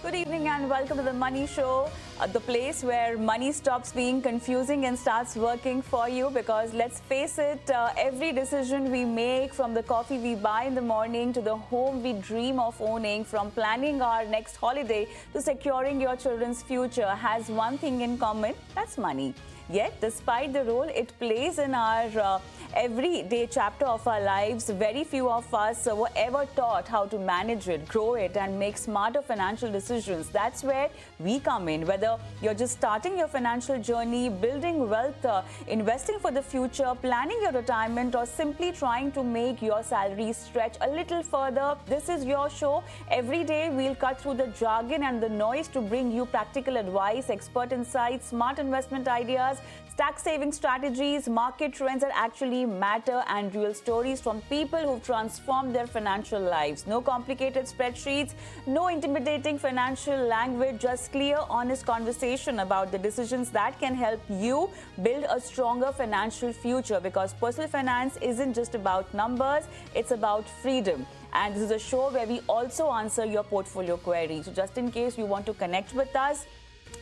Good evening and welcome to the Money Show, the place where money stops being confusing and starts working for you. Because let's face it, every decision we make, from the coffee we buy in the morning to the home we dream of owning, from planning our next holiday to securing your children's future, has one thing in common: that's money. Yet, despite the role it plays in our everyday chapter of our lives, very few of us were ever taught how to manage it, grow it, and make smarter financial decisions. That's where we come in. Whether you're just starting your financial journey, building wealth, investing for the future, planning your retirement, or simply trying to make your salary stretch a little further, this is your show. Every day, we'll cut through the jargon and the noise to bring you practical advice, expert insights, smart investment ideas, tax saving strategies, market trends that actually matter, and real stories from people who've transformed their financial lives. No complicated spreadsheets, no intimidating financial language, just clear, honest conversation about the decisions that can help you build a stronger financial future. Because personal finance isn't just about numbers, it's about freedom. And this is a show where we also answer your portfolio queries. So just in case you want to connect with us,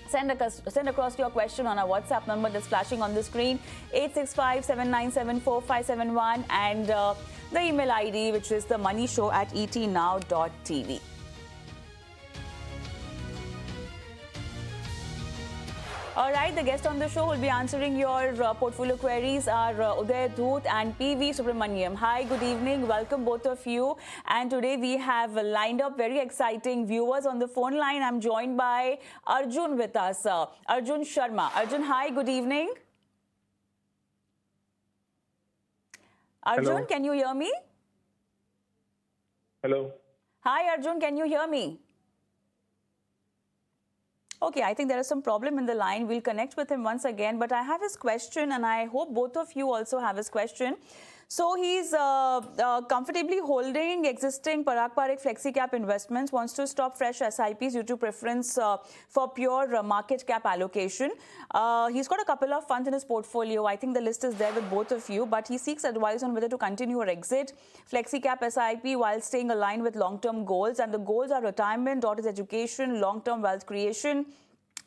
send across your question on our WhatsApp number that's flashing on the screen, 865-797-4571, and the email ID, which is themoneyshow@etnow.tv. All right, the guest on the show will be answering your portfolio queries are Uday Dhoot and P.V. Subramanyam. Hi, good evening. Welcome, both of you. And today we have lined up very exciting viewers on the phone line. I'm joined by Arjun with us, Arjun Sharma. Arjun, hi, good evening. Arjun, Hello. Can you hear me? Hello. Hi, Arjun, can you hear me? Okay, I think there is some problem in the line. We'll connect with him once again. But I have his question, and I hope both of you also have his question. So he's comfortably holding existing Parag Parikh Flexi Cap investments, wants to stop fresh SIPs due to preference for pure market cap allocation. He's got a couple of funds in his portfolio. I think the list is there with both of you, but he seeks advice on whether to continue or exit Flexi Cap SIP while staying aligned with long-term goals. And the goals are retirement, daughter's education, long-term wealth creation.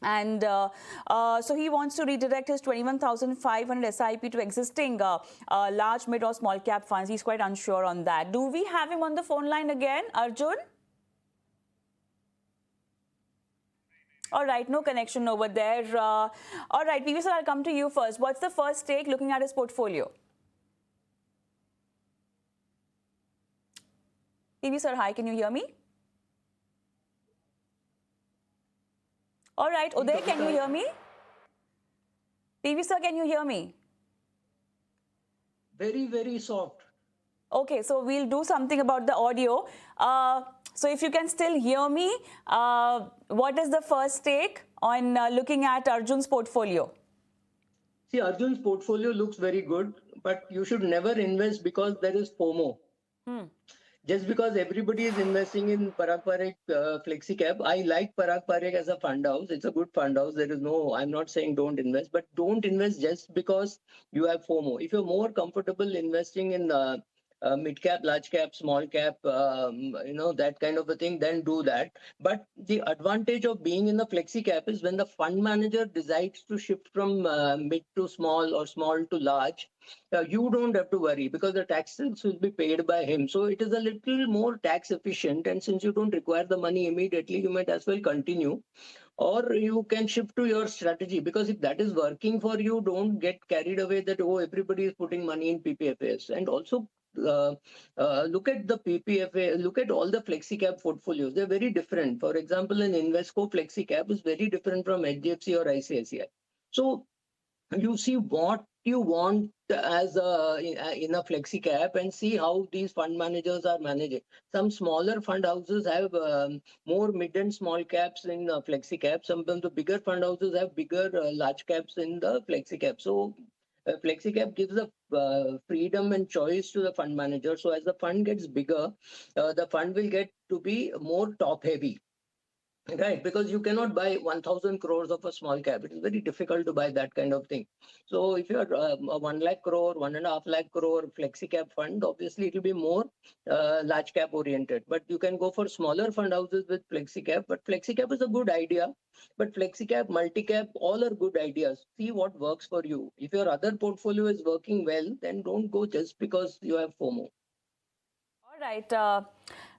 And so he wants to redirect his 21,500 SIP to existing large, mid or small cap funds. He's quite unsure on that. Do we have him on the phone line again, Arjun? All right, no connection over there. All right, PV sir, I'll come to you first. What's the first take looking at his portfolio? PV sir, hi, can you hear me? All right, Uday, can you hear me? PV sir, can you hear me? Very, very soft. Okay, so we'll do something about the audio. So if you can still hear me, what is the first take on looking at Arjun's portfolio? See, Arjun's portfolio looks very good, but you should never invest because there is FOMO. Just because everybody is investing in Parag Parikh Flexi Cap, I like Parag Parikh as a fund house. It's a good fund house. There is no, I'm not saying don't invest, but don't invest just because you have FOMO. If you're more comfortable investing in mid cap, large cap, small cap, that kind of a thing, then do that. But the advantage of being in the Flexi Cap is when the fund manager decides to shift from mid to small or small to large, you don't have to worry because the taxes will be paid by him. So it is a little more tax efficient. And since you don't require the money immediately, you might as well continue. Or you can shift to your strategy, because if that is working for you, don't get carried away that, oh, everybody is putting money in PPFAs. And also look at the PPFA, look at all the Flexi Cap portfolios. They're very different. For example, an Invesco Flexi Cap is very different from HDFC or ICICI. So you see what you want as in a Flexi Cap and see how these fund managers are managing. Some smaller fund houses have more mid and small caps in Flexi Cap. Some of the bigger fund houses have bigger large caps in the Flexi Cap. So Flexi Cap gives a freedom and choice to the fund manager. So as the fund gets bigger, the fund will get to be more top heavy. Right, because you cannot buy 1,000 crores of a small cap. It is very difficult to buy that kind of thing. So if you are a 1 lakh crore, 1.5 lakh crore flexi cap fund, obviously it will be more large cap oriented. But you can go for smaller fund houses with flexi cap. But flexi cap is a good idea. But flexi cap, multi cap, all are good ideas. See what works for you. If your other portfolio is working well, then don't go just because you have FOMO. All right.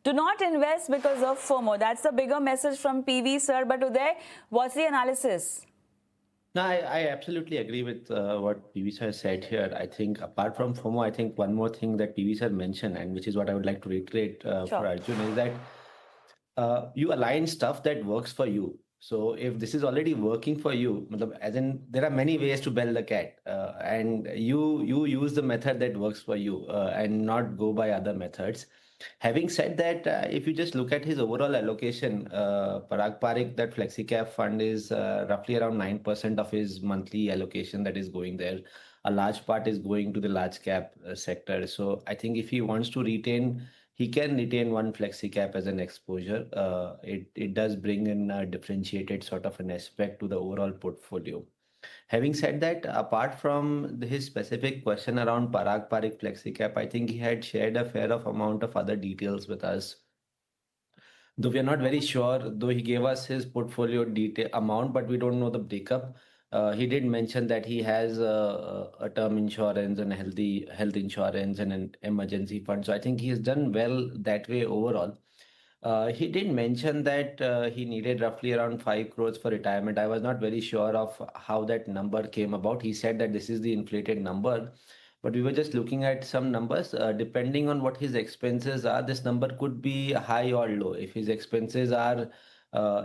Do not invest because of FOMO. That's the bigger message from PV, sir. But Uday, what's the analysis? No, I absolutely agree with what PV sir said here. I think apart from FOMO, I think one more thing that PV sir mentioned, and which is what I would like to reiterate for Sure. Arjun, is that you align stuff that works for you. So if this is already working for you, as in there are many ways to bell the cat, and you use the method that works for you and not go by other methods. Having said that, if you just look at his overall allocation, Parag Parikh, that Flexi Cap fund is roughly around 9% of his monthly allocation that is going there. A large part is going to the large cap sector. So I think if he wants to retain, he can retain one Flexi Cap as an exposure. It does bring in a differentiated sort of an aspect to the overall portfolio. Having said that, apart from his specific question around Parag Parikh FlexiCap, I think he had shared a fair of amount of other details with us. Though we are not very sure, though he gave us his portfolio detail amount, but we don't know the breakup. He did mention that he has a term insurance and a healthy health insurance and an emergency fund. So I think he has done well that way overall. He did mention that he needed roughly around 5 crores for retirement. I was not very sure of how that number came about. He said that this is the inflated number, but we were just looking at some numbers. Depending on what his expenses are, this number could be high or low. If his expenses are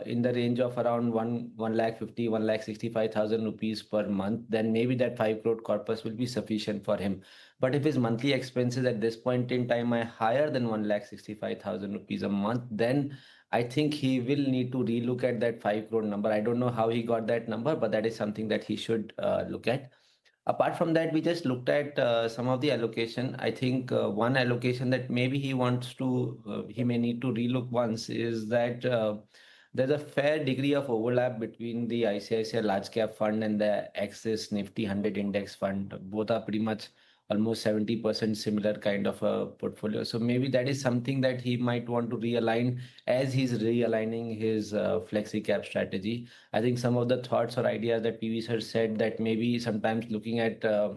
in the range of around 1 lakh 50, 1 lakh 65,000 rupees per month, then maybe that 5 crore corpus will be sufficient for him. But if his monthly expenses at this point in time are higher than 1,65,000 rupees a month, then I think he will need to relook at that 5 crore number. I don't know how he got that number, but that is something that he should look at. Apart from that, we just looked at some of the allocation. I think one allocation that maybe he may need to relook once is that there's a fair degree of overlap between the ICICI Large Cap Fund and the Axis Nifty 100 Index Fund. Both are pretty much almost 70% similar kind of a portfolio. So maybe that is something that he might want to realign as he's realigning his flexi cap strategy. I think some of the thoughts or ideas that PV sir said, that maybe sometimes looking uh,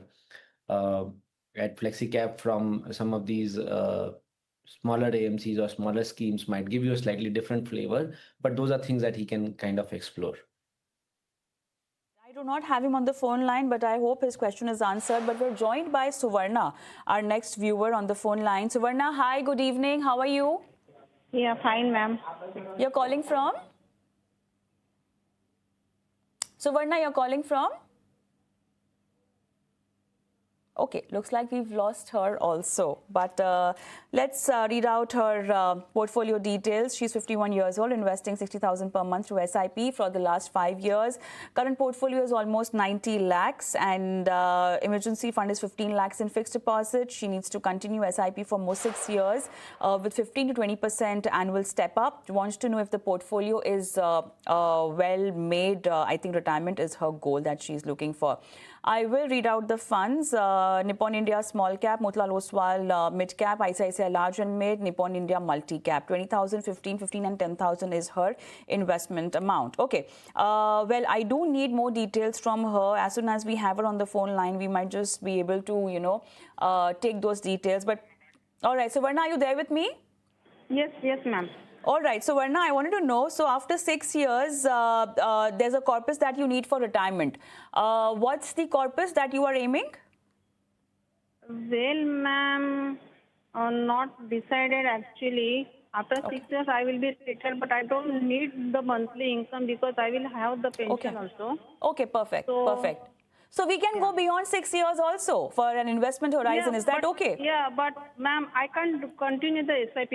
at FlexiCap from some of these smaller AMCs or smaller schemes might give you a slightly different flavor, but those are things that he can kind of explore. I do not have him on the phone line, but I hope his question is answered. But we're joined by Suvarna, our next viewer on the phone line. Suvarna, hi, good evening. How are you? Yeah, fine, ma'am. You're calling from? Suvarna, you're calling from? Okay, looks like we've lost her also. But let's read out her portfolio details. She's 51 years old, investing 60,000 per month to SIP for the last 5 years. Current portfolio is almost 90 lakhs, and emergency fund is 15 lakhs in fixed deposit. She needs to continue SIP for more 6 years with 15 to 20% annual step up. Wants to know if the portfolio is well made. I think retirement is her goal that she's looking for. I will read out the funds. Nippon India Small Cap, Motilal Oswal Mid Cap, ICICI Large and Mid, Nippon India Multi Cap. 20,000, 15, and 10,000 is her investment amount. Okay. Well, I do need more details from her. As soon as we have her on the phone line, we might just be able to, take those details. But all right. So, Varna, are you there with me? Yes, ma'am. All right. So, Varna, I wanted to know, so after 6 years, there's a corpus that you need for retirement. What's the corpus that you are aiming? Well, ma'am, not decided actually. After 6 years, I will be retired, but I don't need the monthly income because I will have the pension also. Okay, perfect. Perfect. So we can go beyond 6 years also for an investment horizon. Is that okay? Yeah, but ma'am, I can't continue the SIP.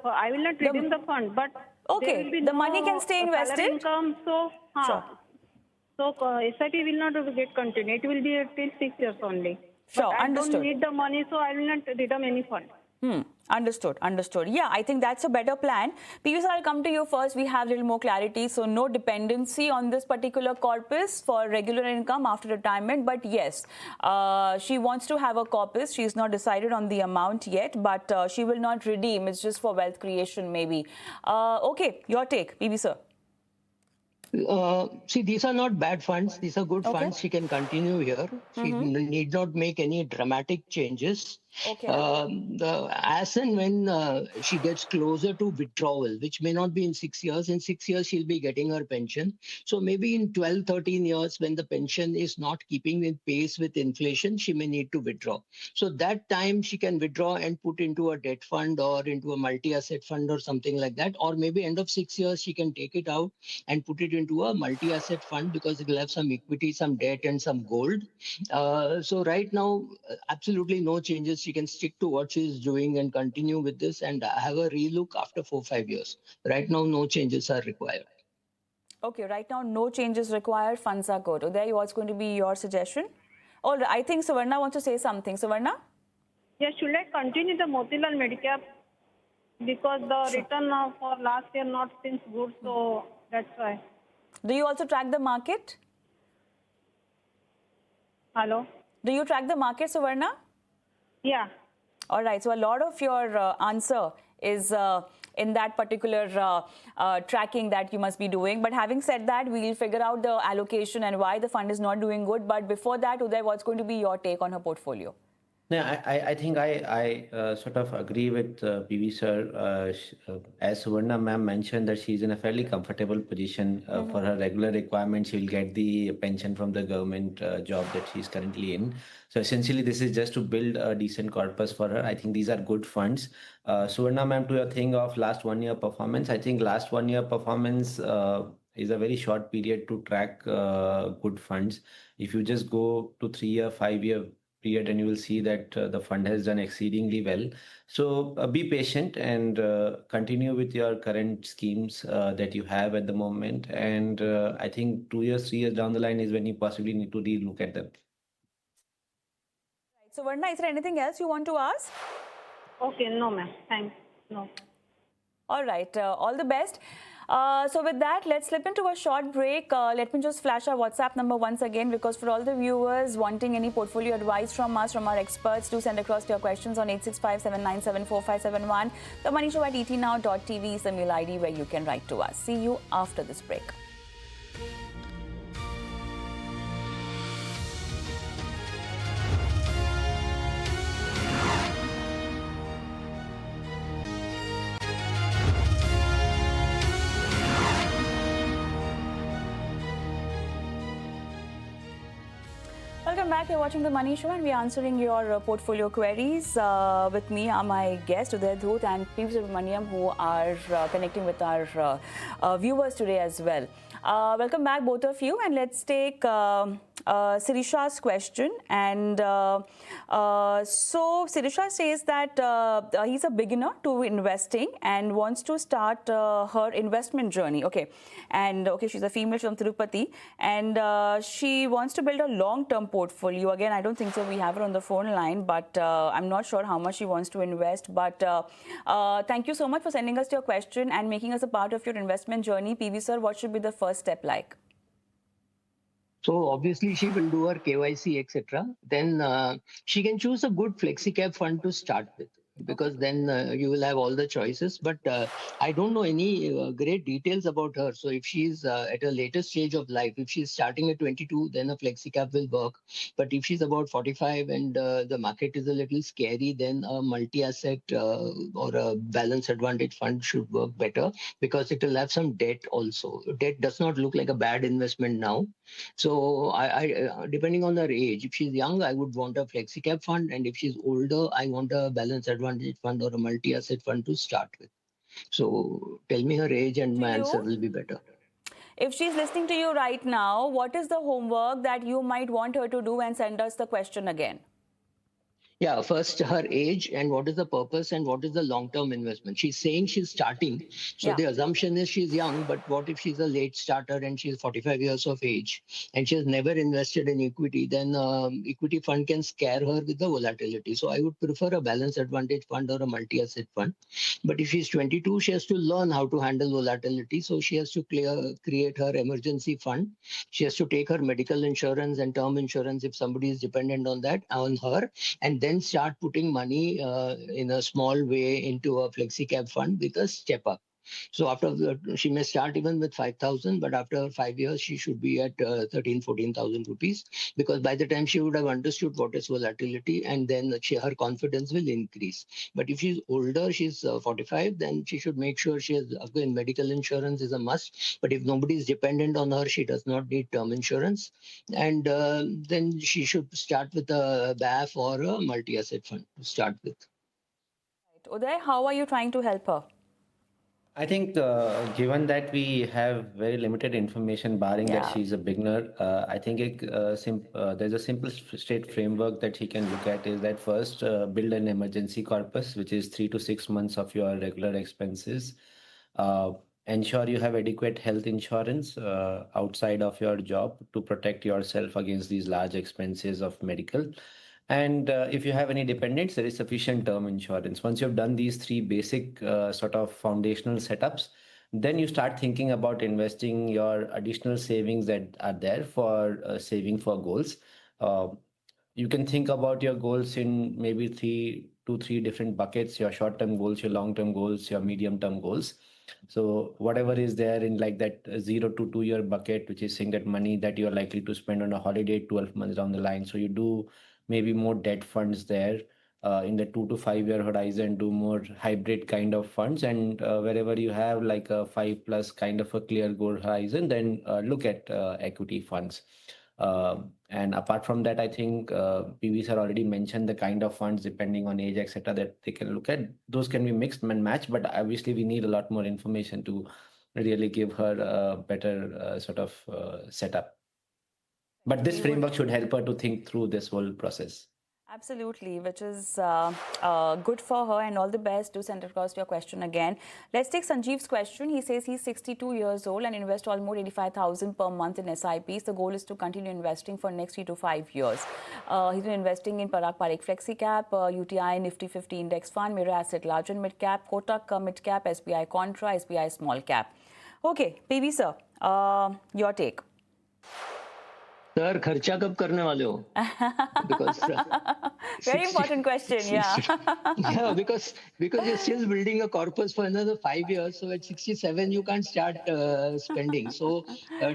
I will not redeem the fund, but okay, there will be the money can stay invested. Income, so sure. So SIP will not get continued. It will be till 6 years only. Sure, but I understood. don't need the money, so I will not redeem any fund. Understood, understood. Yeah, I think that's a better plan. PV sir, I'll come to you first. We have a little more clarity. So no dependency on this particular corpus for regular income after retirement. But yes, she wants to have a corpus. She's not decided on the amount yet, but she will not redeem. It's just for wealth creation maybe. Okay, your take, PV sir. See, these are not bad funds. These are good Okay. funds. She can continue here. She need not make any dramatic changes. Okay. As and when she gets closer to withdrawal, which may not be in 6 years, she'll be getting her pension. So maybe in 12, 13 years, when the pension is not keeping in pace with inflation, she may need to withdraw. So that time she can withdraw and put into a debt fund or into a multi-asset fund or something like that. Or maybe end of 6 years, she can take it out and put it into a multi-asset fund because it will have some equity, some debt, and some gold. So right now, absolutely no changes. She can stick to what she is doing and continue with this and have a relook after 4-5 years. Right now, no changes are required. Okay, right now no changes required. Funds are good. Uday, what's going to be your suggestion? Oh, I think Suvarna wants to say something. Suvarna? Yeah, should I continue the Motilal Medicap? Because the return for last year not seems good, so that's why. Do you also track the market? Hello? Do you track the market, Suvarna? Yeah. All right. So a lot of your answer is in that particular tracking that you must be doing. But having said that, we'll figure out the allocation and why the fund is not doing good. But before that, Uday, what's going to be your take on her portfolio? Yeah, I think I sort of agree with PV sir. As Suvarna ma'am mentioned that she's in a fairly comfortable position for her regular requirements. She will get the pension from the government job that she's currently in. So essentially, this is just to build a decent corpus for her. I think these are good funds. Suvarna ma'am, to your thing of last 1 year performance, I think last 1 year performance is a very short period to track good funds. If you just go to 3 year, 5 year period and you will see that the fund has done exceedingly well. So be patient and continue with your current schemes that you have at the moment. And I think 2 years, 3 years down the line is when you possibly need to relook at them. Right. So, Varna, is there anything else you want to ask? Okay, no, ma'am. Thanks. No. All right. All the best. So with that, let's slip into a short break. Let me just flash our WhatsApp number once again, because for all the viewers wanting any portfolio advice from us, from our experts, do send across your questions on 865-797-4571. The Money Show at etnow.tv is the mail ID where you can write to us. See you after this break. Welcome back. You're watching The Money Show and we're answering your portfolio queries. With me are my guests, Uday Dhoot and P.V. Subramanyam, who are connecting with our viewers today as well. Welcome back, both of you. And let's take Sirisha's question. And so Sirisha says that he's a beginner to investing and wants to start her investment journey. Okay. And okay, she's a female from Tirupati. And she wants to build a long-term portfolio. Again, I don't think so. We have her on the phone line, but I'm not sure how much she wants to invest. But thank you so much for sending us your question and making us a part of your investment journey. PV sir, what should be the first step like? So obviously she will do her KYC, etc. Then she can choose a good flexi cap fund to start with, because then you will have all the choices. But I don't know any great details about her. So if she's at a later stage of life, if she's starting at 22, then a flexi cap will work. But if she's about 45 and the market is a little scary, then a multi-asset or a balance advantage fund should work better, because it will have some debt also. Debt does not look like a bad investment now. So I depending on her age, if she's young, I would want a flexi cap fund, and if she's older, I want a balance advantage fund or a multi-asset fund to start with. So tell me her age and my answer will be better. If she's listening to you right now, what is the homework that you might want her to do, and send us the question again? Yeah, first her age and what is the purpose and what is the long-term investment. She's saying she's starting. So Yeah. the assumption is she's young, but what if she's a late starter and she's 45 years of age and she has never invested in equity, then equity fund can scare her with the volatility. So I would prefer a balance advantage fund or a multi-asset fund. But if she's 22, she has to learn how to handle volatility. So she has to create her emergency fund. She has to take her medical insurance and term insurance if somebody is dependent on that, on her, and then start putting money in a small way into a flexi cap fund with a step up. So she may start even with 5,000, but after 5 years, she should be at 14,000 rupees, because by the time she would have understood what is volatility, and then her confidence will increase. But if she's older, she's 45, then she should make sure she has, again, medical insurance is a must. But if nobody is dependent on her, she does not need term insurance. And then she should start with a BAF or a multi-asset fund to start with. Right. Uday, how are you trying to help her? I think, given that we have very limited information, barring that Yeah. she's a beginner, I think there's a simple state framework that he can look at, is that first, build an emergency corpus, which is 3 to 6 months of your regular expenses. Uh, Ensure you have adequate health insurance outside of your job to protect yourself against these large expenses of medical. And if you have any dependents, there is sufficient term insurance. Once you've done these three basic sort of foundational setups, then you start thinking about investing your additional savings that are there for saving for goals. Uh, you can think about your goals in maybe 3 different buckets: your short-term goals, your long-term goals, your medium-term goals. So whatever is there in like that 0 to 2 year bucket, which is saying that money that you're likely to spend on a holiday 12 months down the line. So you do maybe more debt funds there. In the 2 to 5 year horizon, do more hybrid kind of funds. And wherever you have like a 5+ kind of a clear goal horizon, then look at equity funds. And apart from that, I think PV sir already mentioned the kind of funds depending on age, etc., that they can look at. Those can be mixed and match, but obviously we need a lot more information to really give her a better sort of setup. But this We would framework should help her to think through this whole process. absolutely, which is good for her, and all the best. Do send across your question again. Let's take Sanjeev's question. He says he's 62 years old and invest almost 85,000 per month in SIPs. The goal is to continue investing for next 3 to 5 years. He's been investing in Parag Parikh Flexi Cap, UTI Nifty 50 Index Fund, Mirror Asset Large and Mid Cap, Kotak Mid Cap, SBI Contra, SBI Small Cap. Okay, PV sir, your take. Sir, खर्चा कब करने वाले हो? Because Very important question, yeah. yeah, because you're still building a corpus for another 5 years. So at 67, you can't start spending. So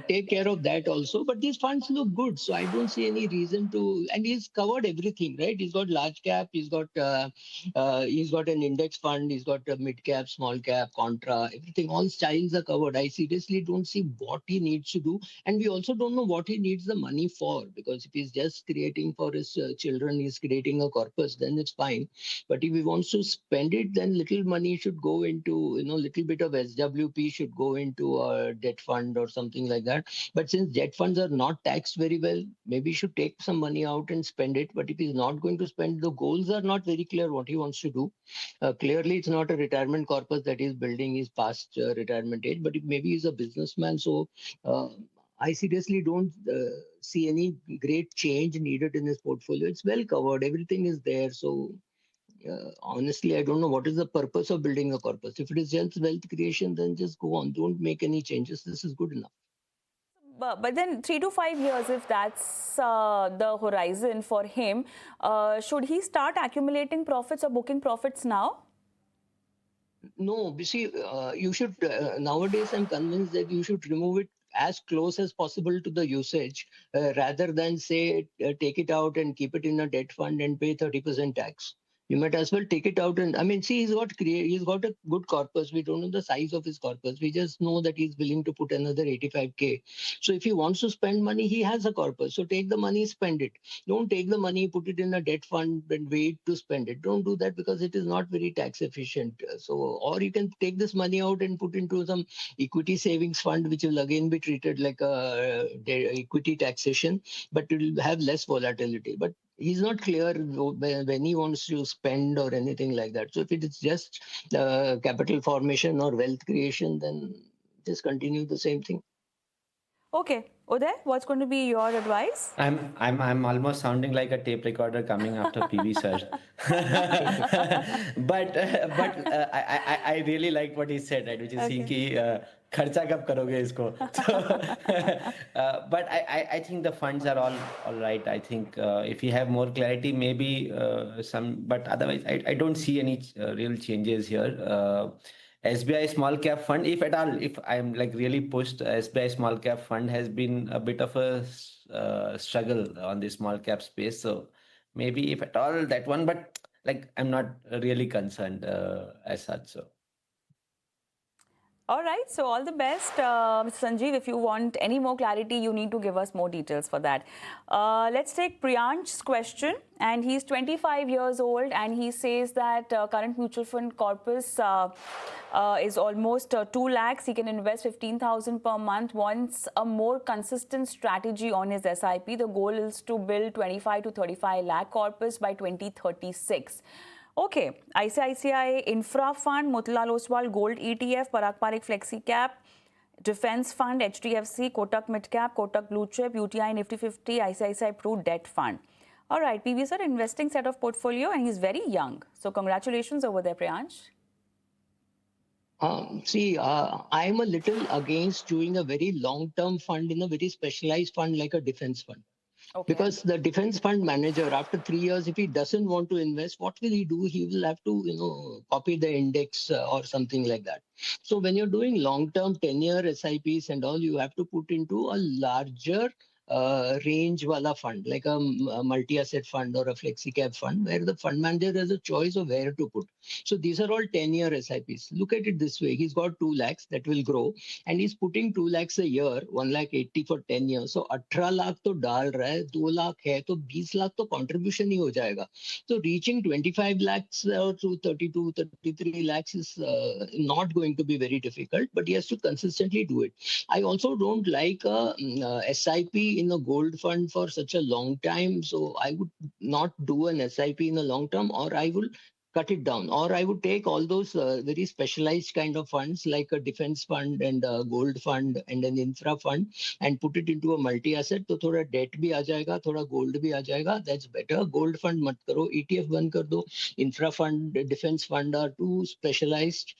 take care of that also. But these funds look good, so I don't see any reason to. And he's covered everything, right? He's got large cap, he's got an index fund, he's got a mid cap, small cap, contra, everything. All styles are covered. I seriously don't see what he needs to do, and we also don't know what he needs the money for, because if he's just creating for his children, he's creating a corpus, then it's fine. But if he wants to spend it, then little money should go into, little bit of SWP should go into a debt fund or something like that. But since debt funds are not taxed very well, maybe he should take some money out and spend it. But if he's not going to spend, the goals are not very clear what he wants to do. Clearly, it's not a retirement corpus that he's building. He's past retirement age, but maybe he's a businessman. So I seriously don't see any great change needed in his portfolio. It's well covered. Everything is there. So honestly, I don't know what is the purpose of building a corpus. If it is just wealth creation, then just go on. Don't make any changes. This is good enough. But then 3 to 5 years, if that's the horizon for him, should he start accumulating profits or booking profits now? No, you see, you should, nowadays I'm convinced that you should remove it as close as possible to the usage, rather than say, take it out and keep it in a debt fund and pay 30% tax. You might as well take it out and, I mean, see, he's got a good corpus. We don't know the size of his corpus. We just know that he's willing to put another 85K. So if he wants to spend money, he has a corpus. So take the money, spend it. Don't take the money, put it in a debt fund and wait to spend it. Don't do that, because it is not very tax efficient. So, or you can take this money out and put into some equity savings fund, which will again be treated like a equity taxation, but it will have less volatility. But he's not clear when he wants to spend or anything like that. So if it is just capital formation or wealth creation, then just continue the same thing. Okay, Uday, what's going to be your advice? I'm almost sounding like a tape recorder coming after PV sir. But I really like what he said, right? Which is he Okay. कि खर्चा कब करोगे इसको? But I think the funds are all right. I think if you have more clarity, maybe some. But otherwise, I don't see any real changes here. SBI small cap fund, if at all, if I'm like really pushed, SBI small cap fund has been a bit of a struggle on the small cap space. So maybe if at all that one, but like I'm not really concerned as such. So. All right, so all the best. Mr. Sanjeev, if you want any more clarity, you need to give us more details for that. Let's take Priyansh's question. And he's 25 years old and he says that current mutual fund corpus is almost 2 lakhs. He can invest 15,000 per month. Wants a more consistent strategy on his SIP. The goal is to build 25 to 35 lakh corpus by 2036. Okay, ICICI Infra Fund, Motilal Oswal Gold ETF, Parag Parikh Flexi Cap, Defense Fund, HDFC, Kotak Mid Cap, Kotak Blue Chip, UTI Nifty 50, ICICI Pru Debt Fund. All right, PV sir, investing set of portfolio and he's very young. So congratulations over there, Priyansh. I'm a little against doing a very long-term fund in a very specialized fund like a defense fund. Okay. Because the defense fund manager, after 3 years, if he doesn't want to invest, what will he do? He will have to, copy the index or something like that. So when you're doing long-term 10-year SIPs and all, you have to put into a larger range wala fund, like a multi-asset fund or a flexi cap fund, where the fund manager has a choice of where to put. So these are all 10-year SIPs. Look at it this way: he's got 2 lakhs that will grow, and he's putting 2 lakhs a year, 1 lakh 80 for 10 years. So 18 lakh to डाल रहा है, 2 lakh है तो 20 lakh तो contribution ही हो जाएगा. So reaching 25 lakhs to 32, 33 lakhs is not going to be very difficult, but he has to consistently do it. I also don't like a SIP in a gold fund for such a long time. So I would not do an SIP in a long term, or I will cut it down, or I would take all those very specialized kind of funds like a defense fund and a gold fund and an infra fund and put it into a multi-asset. So thoda debt bhi aa jayega, thoda gold bhi aa jayega. That's better. Gold fund mat karo, ETF band kar do. Infra fund, defense fund are too specialized.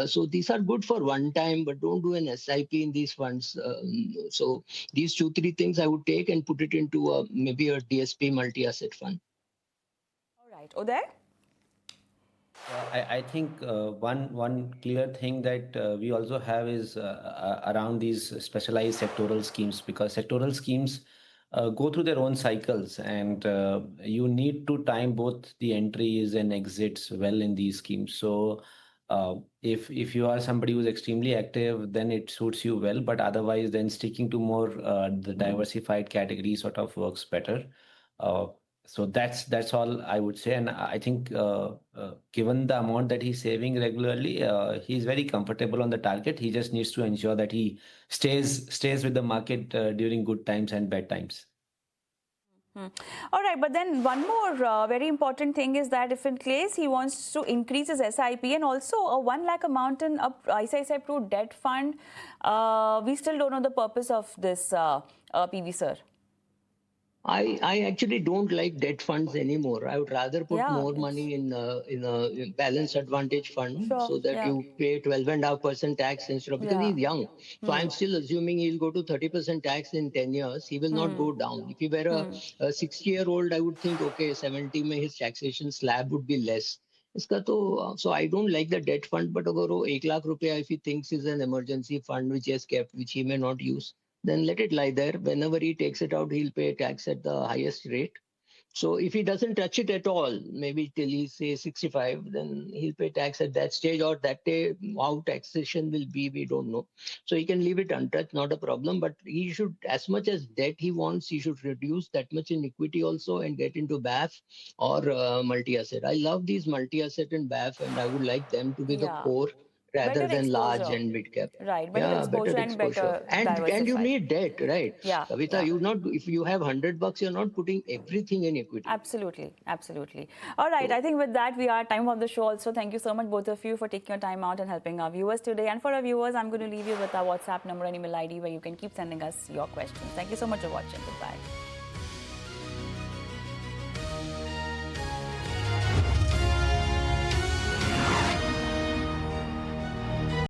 So these are good for one time, but don't do an SIP in these funds. So these 2, 3 things I would take and put it into maybe a DSP multi-asset fund. All right, Uday? I think one clear thing that we also have is around these specialized sectoral schemes, because sectoral schemes go through their own cycles, and you need to time both the entries and exits well in these schemes. So if you are somebody who's extremely active, then it suits you well. But otherwise, then sticking to more the diversified category sort of works better. Uh, so that's all I would say, and I think given the amount that he's saving regularly, he's very comfortable on the target. He just needs to ensure that he stays with the market during good times and bad times. All right, but then one more very important thing is that if in case he wants to increase his SIP and also a 1 lakh amount in a ICICI Pru debt fund, we still don't know the purpose of this, PV sir. I actually don't like debt funds anymore. I would rather put more money in a balanced advantage fund, so that you pay 12.5% tax instead of, because he's young. So I'm still assuming he'll go to 30% tax in 10 years. He will not go down. If he were a 60-year-old, I would think, okay, 70 mein his taxation slab would be less. So I don't like the debt fund, but agar wo 1 lakh rupees if he thinks is an emergency fund which he has kept, which he may not use, then let it lie there. Whenever he takes it out, he'll pay tax at the highest rate. So if he doesn't touch it at all, maybe till he's say 65, then he'll pay tax at that stage, or that day. How taxation will be, we don't know. So he can leave it untouched, not a problem. But he should, as much as debt he wants, he should reduce that much in equity also and get into BAF or multi-asset. I love these multi-asset and BAF, and I would like them to be the core rather Better than large exposure. and mid cap. Right, better Yeah, exposure and better And you diversified. need debt, right? Yeah, Kavita, yeah. you not if you have $100, you're not putting everything in equity. Absolutely, absolutely. All right, I think with that we are time of the show also. Thank you so much both of you for taking your time out and helping our viewers today. And for our viewers, I'm going to leave you with our WhatsApp number and email ID where you can keep sending us your questions. Thank you so much for watching. Goodbye.